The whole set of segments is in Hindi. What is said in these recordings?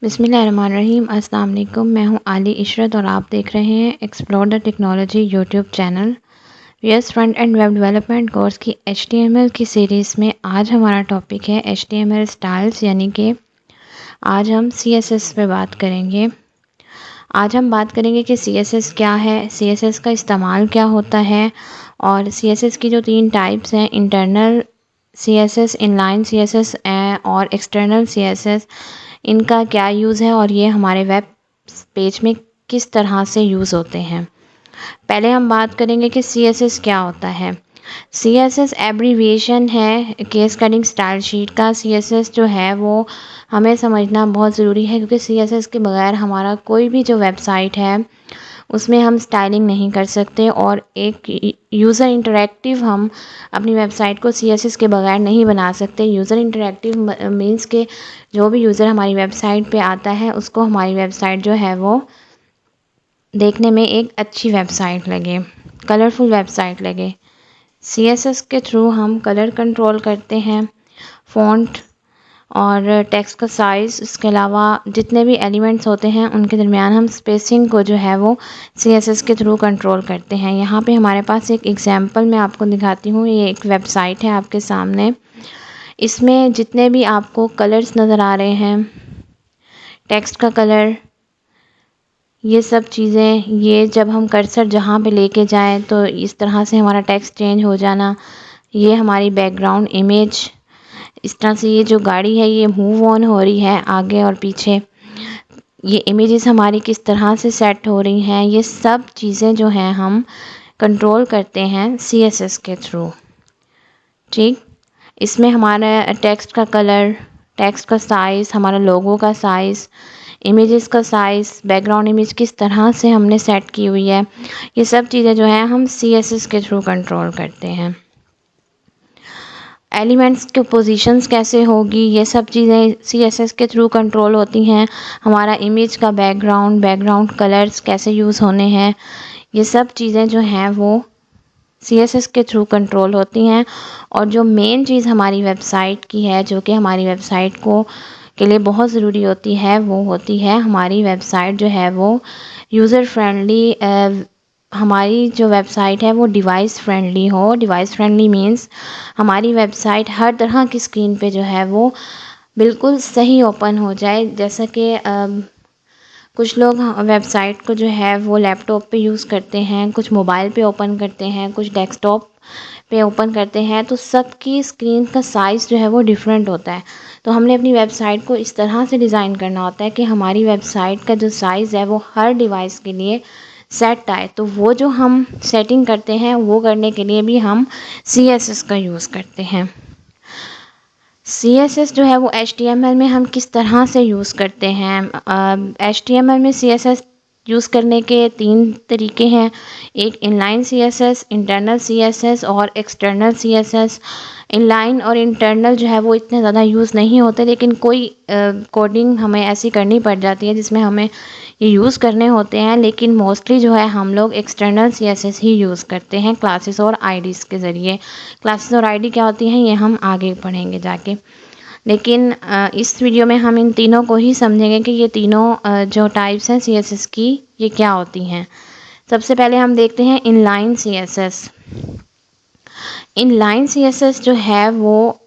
बिस्मिल्लाहिर्रहमानिर्रहीम। अस्सलाम वालेकुम। मैं हूं आली इशरत और आप देख रहे हैं explore the technology YouTube channel. VS front end web development course की HTML की सीरीज़ में आज हमारा टॉपिक है HTML स्टाइल्स, यानी कि आज हम CSS पे बात करेंगे। आज हम बात करेंगे कि CSS क्या है, CSS का इस्तेमाल क्या होता है और CSS की जो 3 टाइप्स हैं, इंटरनल CSS, इनलाइन CSS और एक्सटर्नल CSS, इनका क्या यूज़ है और ये हमारे वेब पेज में किस तरह से यूज़ होते हैं। पहले हम बात करेंगे कि CSS क्या होता है। CSS एब्रीविएशन है केस कटिंग स्टाइल शीट का। CSS जो है वो हमें समझना बहुत ज़रूरी है, क्योंकि CSS के बगैर हमारा कोई भी जो वेबसाइट है उसमें हम स्टाइलिंग नहीं कर सकते, और एक यूज़र इंटरेक्टिव हम अपनी वेबसाइट को CSS के बगैर नहीं बना सकते। यूज़र इंटरेक्टिव मीन्स के जो भी यूज़र हमारी वेबसाइट पे आता है उसको हमारी वेबसाइट जो है वो देखने में एक अच्छी वेबसाइट लगे, कलरफुल वेबसाइट लगे। CSS के थ्रू हम कलर कंट्रोल करते हैं, फ़ॉन्ट और टेक्स्ट का साइज़, इसके अलावा जितने भी एलिमेंट्स होते हैं उनके दरमियान हम स्पेसिंग को जो है वो CSS के थ्रू कंट्रोल करते हैं। यहाँ पे हमारे पास एक एग्जांपल मैं आपको दिखाती हूँ। ये एक वेबसाइट है आपके सामने। इसमें जितने भी आपको कलर्स नज़र आ रहे हैं, टेक्स्ट का कलर, ये सब चीज़ें, ये जब हम कर्सर जहाँ पे लेके जाएं तो इस तरह से हमारा टेक्स्ट चेंज हो जाना, ये हमारी बैकग्राउंड इमेज, इस तरह से ये जो गाड़ी है ये मूव ऑन हो रही है आगे और पीछे, ये इमेजेस हमारी किस तरह से सेट हो रही हैं, ये सब चीज़ें जो हैं हम कंट्रोल करते हैं CSS के थ्रू। ठीक, इसमें हमारा टेक्स्ट का कलर, टेक्स्ट का साइज़, हमारा लोगो का साइज़, इमेजेस का साइज़, बैकग्राउंड इमेज किस तरह से हमने सेट की हुई है, ये सब चीज़ें जो है हम CSS के थ्रू कंट्रोल करते हैं। एलिमेंट्स के पोजीशंस कैसे होगी, ये सब चीज़ें CSS के थ्रू कंट्रोल होती हैं। हमारा इमेज का बैकग्राउंड कलर्स कैसे यूज़ होने हैं, ये सब चीज़ें जो हैं वो CSS के थ्रू कंट्रोल होती हैं। और जो मेन चीज़ हमारी वेबसाइट की है, जो कि हमारी वेबसाइट को के लिए बहुत ज़रूरी होती है, वो होती है हमारी वेबसाइट जो है वो यूज़र फ्रेंडली, हमारी जो वेबसाइट है वो डिवाइस फ्रेंडली हो। डिवाइस फ्रेंडली मीन्स हमारी वेबसाइट हर तरह की स्क्रीन पे जो है वो बिल्कुल सही ओपन हो जाए। जैसा कि कुछ लोग वेबसाइट को जो है वो लैपटॉप पे यूज़ करते हैं, कुछ मोबाइल पे ओपन करते हैं, कुछ डेस्कटॉप पे ओपन करते हैं, तो सबकी स्क्रीन का साइज़ जो है वो डिफरेंट होता है। तो हमने अपनी वेबसाइट को इस तरह से डिज़ाइन करना होता है कि हमारी वेबसाइट का जो साइज़ है वो हर डिवाइस के लिए सेट आए। तो वो जो हम सेटिंग करते हैं वो करने के लिए भी हम CSS का यूज़ करते हैं। CSS जो है वो HTML में हम किस तरह से यूज़ करते हैं। HTML में CSS यूज़ करने के 3 तरीके हैं। एक इनलाइन CSS, इंटरनल CSS और एक्सटर्नल CSS। इनलाइन और इंटरनल जो है वो इतने ज़्यादा यूज़ नहीं होते, लेकिन कोई कोडिंग हमें ऐसी करनी पड़ जाती है जिसमें हमें ये यूज़ करने होते हैं, लेकिन मोस्टली जो है हम लोग एक्सटर्नल CSS ही यूज़ करते हैं क्लासेस और IDs के ज़रिए। क्लासेस और ID क्या होती हैं ये हम आगे पढ़ेंगे जाके, लेकिन इस वीडियो में हम इन तीनों को ही समझेंगे कि ये तीनों जो टाइप्स हैं CSS की ये क्या होती हैं। सबसे पहले हम देखते हैं इनलाइन CSS। इनलाइन CSS जो है वो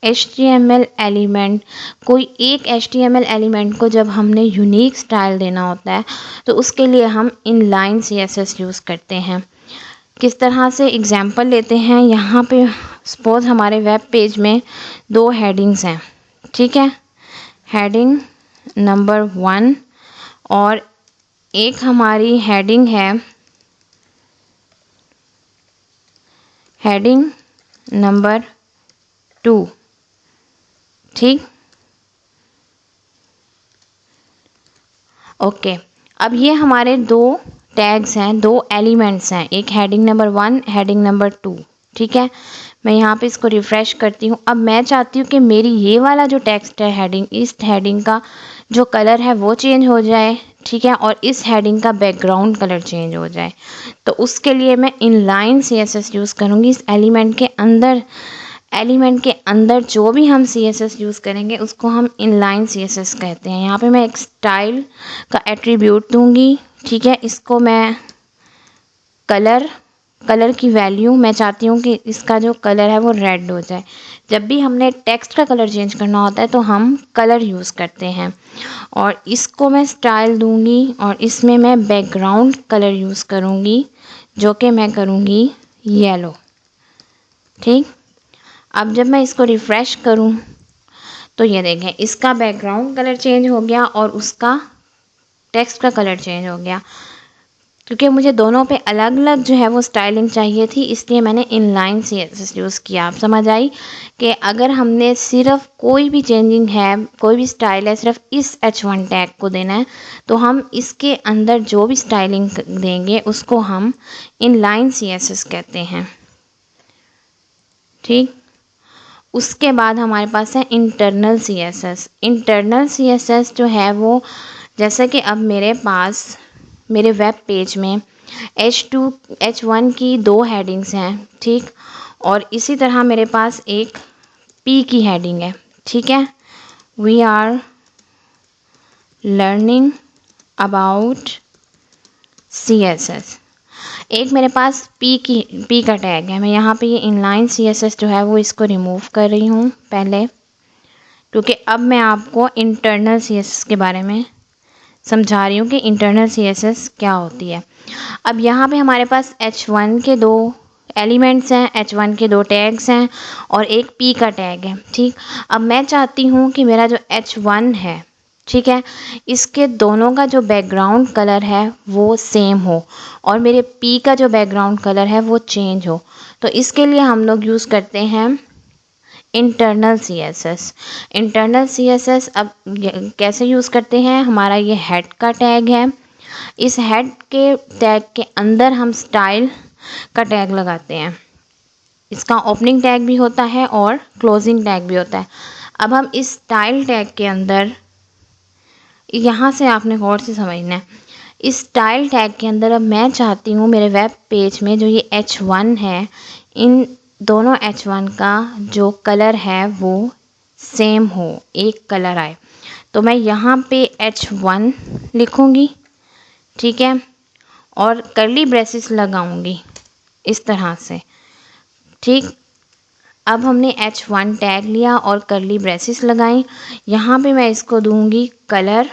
HTML एलिमेंट, कोई एक HTML एलिमेंट को जब हमने यूनिक स्टाइल देना होता है तो उसके लिए हम इनलाइन CSS यूज़ करते हैं। किस तरह से, एग्जांपल लेते हैं। यहाँ पे सपोज हमारे वेब पेज में 2 हेडिंग्स हैं, ठीक है, हेडिंग नंबर 1 और एक हमारी हेडिंग है हेडिंग नंबर 2। ठीक, ओके। अब ये हमारे 2 टैग्स हैं, 2 एलिमेंट्स हैं, एक हेडिंग नंबर 1, हेडिंग नंबर 2। ठीक है, मैं यहाँ पे इसको रिफ़्रेश करती हूँ। अब मैं चाहती हूँ कि मेरी ये वाला जो टेक्स्ट है हेडिंग, इस हेडिंग का जो कलर है वो चेंज हो जाए। ठीक है, और इस हेडिंग का बैकग्राउंड कलर चेंज हो जाए। तो उसके लिए मैं इनलाइन CSS यूज़ करूँगी। इस एलिमेंट के अंदर जो भी हम CSS यूज़ करेंगे उसको हम इनलाइन CSS कहते हैं। यहाँ पे मैं एक स्टाइल का एट्रीब्यूट दूंगी, ठीक है। इसको मैं कलर की वैल्यू मैं चाहती हूँ कि इसका जो कलर है वो रेड हो जाए। जब भी हमने टेक्स्ट का कलर चेंज करना होता है तो हम कलर यूज़ करते हैं। और इसको मैं स्टाइल दूंगी और इसमें मैं बैकग्राउंड कलर यूज़ करूँगी, जो कि मैं करूँगी येलो, ठीक। अब जब मैं इसको रिफ़्रेश करूँ तो ये देखें इसका बैकग्राउंड कलर चेंज हो गया और उसका टेक्स्ट का कलर चेंज हो गया। क्योंकि मुझे दोनों पे अलग अलग जो है वो स्टाइलिंग चाहिए थी, इसलिए मैंने इनलाइन CSS यूज़ किया। आप समझ आई कि अगर हमने सिर्फ कोई भी चेंजिंग है, कोई भी स्टाइल है, सिर्फ इस H1 टैग को देना है तो हम इसके अंदर जो भी स्टाइलिंग देंगे उसको हम इनलाइन CSS कहते हैं, ठीक। उसके बाद हमारे पास है इंटरनल CSS। इंटरनल CSS जो है वो, जैसे कि अब मेरे पास मेरे वेब पेज में H1 की 2 हेडिंग्स हैं, ठीक। और इसी तरह मेरे पास एक P की हेडिंग है, ठीक है। We are learning about CSS। एक मेरे पास P का टैग है। मैं यहाँ पे ये इनलाइन CSS जो है वो इसको रिमूव कर रही हूँ पहले, क्योंकि अब मैं आपको इंटरनल CSS के बारे में समझा रही हूँ कि इंटरनल CSS क्या होती है। अब यहाँ पे हमारे पास H1 के 2 एलिमेंट्स हैं, H1 के 2 टैग्स हैं और एक P का टैग है, ठीक। अब मैं चाहती हूँ कि मेरा जो H1 है, ठीक है, इसके दोनों का जो बैकग्राउंड कलर है वो सेम हो और मेरे P का जो बैकग्राउंड कलर है वो चेंज हो। तो इसके लिए हम लोग यूज़ करते हैं इंटरनल CSS। इंटरनल CSS अब कैसे यूज़ करते हैं, हमारा ये हेड का टैग है। इस हेड के टैग के अंदर हम स्टाइल का टैग लगाते हैं। इसका ओपनिंग टैग भी होता है और क्लोजिंग टैग भी होता है। अब हम इस स्टाइल टैग के अंदर, यहाँ से आपने गौर से समझना है, इस स्टाइल टैग के अंदर अब मैं चाहती हूँ मेरे वेब पेज में जो ये H1 है, इन दोनों H1 का जो कलर है वो सेम हो, एक कलर आए। तो मैं यहाँ पे H1 लिखूँगी, ठीक है, और कर्ली ब्रेसेस लगाऊंगी इस तरह से, ठीक। अब हमने H1 टैग लिया और कर्ली ब्रेसेस लगाई। यहाँ पे मैं इसको दूंगी कलर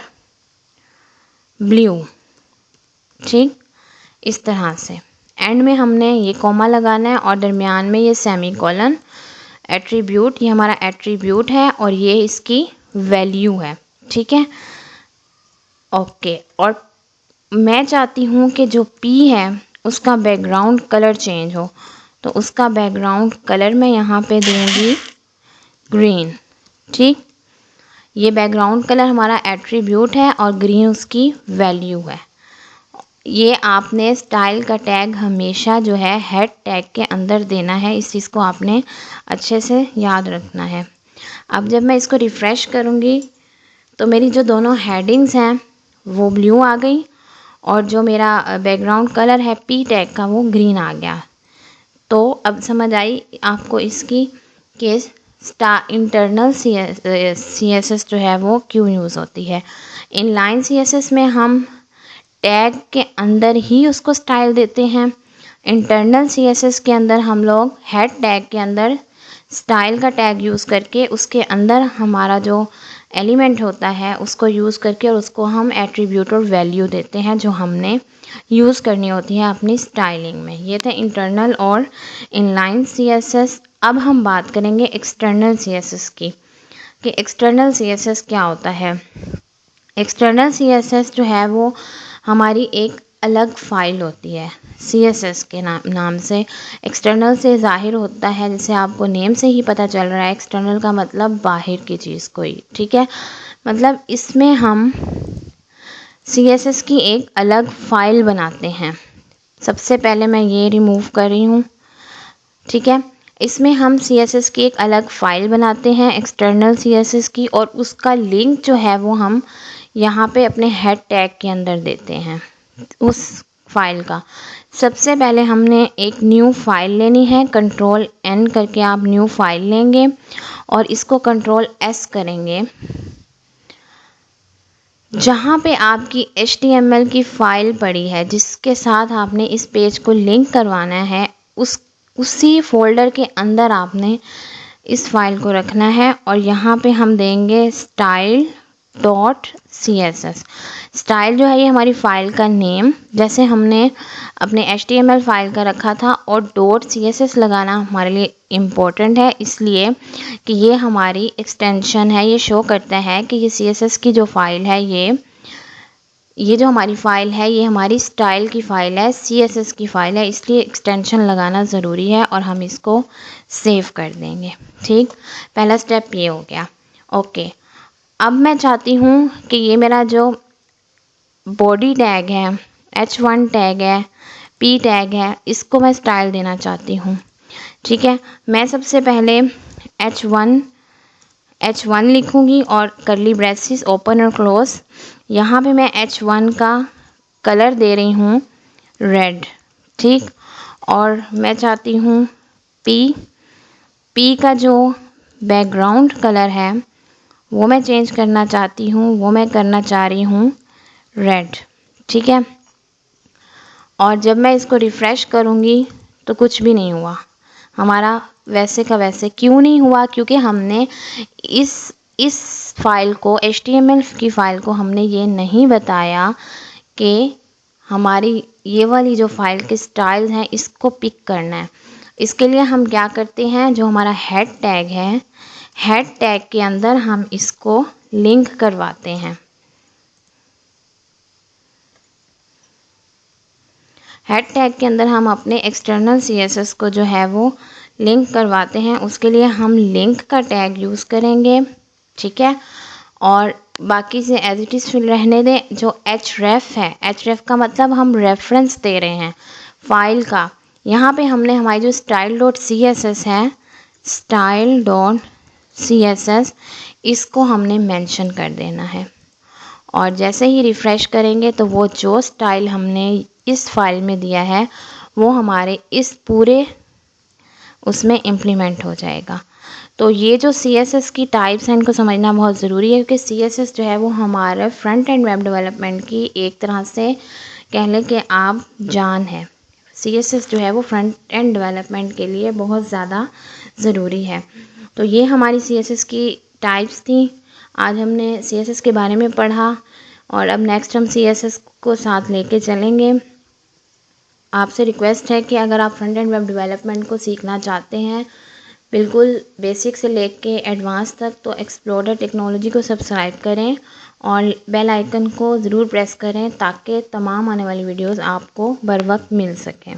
ब्लू, ठीक, इस तरह से। एंड में हमने ये कॉमा लगाना है और दरमियान में ये सेमीकोलन एट्रीब्यूट, ये हमारा एट्रीब्यूट है और ये इसकी वैल्यू है, ठीक है, ओके। और मैं चाहती हूँ कि जो P है उसका बैकग्राउंड कलर चेंज हो, तो उसका बैकग्राउंड कलर मैं यहाँ पे दूँगी ग्रीन, ठीक। ये बैकग्राउंड कलर हमारा एट्रीब्यूट है और ग्रीन उसकी वैल्यू है। ये आपने स्टाइल का टैग हमेशा जो है हेड टैग के अंदर देना है, इस चीज़ को आपने अच्छे से याद रखना है। अब जब मैं इसको रिफ़्रेश करूँगी तो मेरी जो दोनों हेडिंग्स हैं वो ब्लू आ गई और जो मेरा बैकग्राउंड कलर है P टैग का वो ग्रीन आ गया। तो अब समझ आई आपको इसकी केस इंटरनल CSS जो है वो क्यों यूज़ होती है। इनलाइन CSS में हम टैग के अंदर ही उसको स्टाइल देते हैं। इंटरनल CSS के अंदर हम लोग हेड टैग के अंदर स्टाइल का टैग यूज़ करके उसके अंदर हमारा जो एलिमेंट होता है उसको यूज़ करके और उसको हम एट्रीब्यूट और वैल्यू देते हैं जो हमने यूज़ करनी होती है अपनी स्टाइलिंग में। ये थे इंटरनल और इनलाइन CSS। अब हम बात करेंगे एक्सटर्नल CSS की, कि एक्सटर्नल CSS क्या होता है। एक्सटर्नल CSS जो है वो हमारी एक अलग फ़ाइल होती है CSS के नाम से। एक्सटर्नल से ज़ाहिर होता है, जैसे आपको नेम से ही पता चल रहा है, एक्सटर्नल का मतलब बाहर की चीज़ कोई, ठीक है। मतलब इसमें हम CSS की एक अलग फ़ाइल बनाते हैं। सबसे पहले मैं ये रिमूव कर रही हूँ, ठीक है। इसमें हम CSS की एक अलग फ़ाइल बनाते हैं एक्सटर्नल CSS की, और उसका लिंक जो है वो हम यहाँ पे अपने हेड टैग के अंदर देते हैं उस फाइल का। सबसे पहले हमने एक न्यू फाइल लेनी है, कंट्रोल एन करके आप न्यू फाइल लेंगे और इसको कंट्रोल एस करेंगे। जहाँ पे आपकी HTML की फ़ाइल पड़ी है जिसके साथ आपने इस पेज को लिंक करवाना है, उसी फोल्डर के अंदर आपने इस फाइल को रखना है और यहाँ पे हम देंगे style.css। स्टाइल जो है ये हमारी फ़ाइल का नेम, जैसे हमने अपने HTML फाइल का रखा था, और .css लगाना हमारे लिए इम्पोर्टेंट है इसलिए कि ये हमारी एक्सटेंशन है, ये शो करता है कि ये CSS की जो फ़ाइल है ये जो हमारी फ़ाइल है ये हमारी स्टाइल की फ़ाइल है, CSS की फ़ाइल है, इसलिए एक्सटेंशन लगाना ज़रूरी है और हम इसको सेव कर देंगे। ठीक, पहला स्टेप ये हो गया। ओके, अब मैं चाहती हूँ कि ये मेरा जो बॉडी टैग है, H1 टैग है, P टैग है, इसको मैं स्टाइल देना चाहती हूँ। ठीक है, मैं सबसे पहले H1 लिखूँगी और करली ब्रेसेस ओपन और क्लोज। यहाँ पे मैं H1 का कलर दे रही हूँ रेड। ठीक, और मैं चाहती हूँ P का जो बैकग्राउंड कलर है वो मैं चेंज करना चाहती हूँ, वो मैं करना चाह रही हूँ रेड। ठीक है, और जब मैं इसको रिफ़्रेश करूँगी तो कुछ भी नहीं हुआ, हमारा वैसे का वैसे। क्यों नहीं हुआ? क्योंकि हमने इस फाइल को, HTML की फ़ाइल को हमने ये नहीं बताया कि हमारी ये वाली जो फाइल के स्टाइल्स हैं इसको पिक करना है। इसके लिए हम क्या करते हैं, जो हमारा हेड टैग है, हेड टैग के अंदर हम इसको लिंक करवाते हैं। हेड टैग के अंदर हम अपने एक्सटर्नल CSS को जो है वो लिंक करवाते हैं। उसके लिए हम लिंक का टैग यूज़ करेंगे। ठीक है, और बाकी से एज इट इज़ फिल रहने दें। जो href है, href का मतलब हम रेफरेंस दे रहे हैं फाइल का। यहाँ पे हमने हमारी जो style.css है, style.css, इसको हमने मेंशन कर देना है। और जैसे ही रिफ़्रेश करेंगे तो वो जो स्टाइल हमने इस फाइल में दिया है वो हमारे इस पूरे उसमें इम्प्लीमेंट हो जाएगा। तो ये जो CSS की टाइप्स हैं इनको समझना बहुत ज़रूरी है, क्योंकि CSS जो है वो हमारे फ्रंट एंड वेब डेवलपमेंट की एक तरह से कह लें कि आप जान है। CSS जो है वो फ्रंट एंड डेवलपमेंट के लिए बहुत ज़्यादा ज़रूरी है। तो ये हमारी CSS की टाइप्स थी। आज हमने CSS के बारे में पढ़ा और अब नेक्स्ट हम CSS को साथ लेके चलेंगे। आपसे रिक्वेस्ट है कि अगर आप फ्रंट एंड वेब डेवलपमेंट को सीखना चाहते हैं बिल्कुल बेसिक से लेके एडवांस तक, तो एक्सप्लोरर टेक्नोलॉजी को सब्सक्राइब करें और बेल आइकन को ज़रूर प्रेस करें ताकि तमाम आने वाली वीडियोस आपको बर वक्त मिल सकें।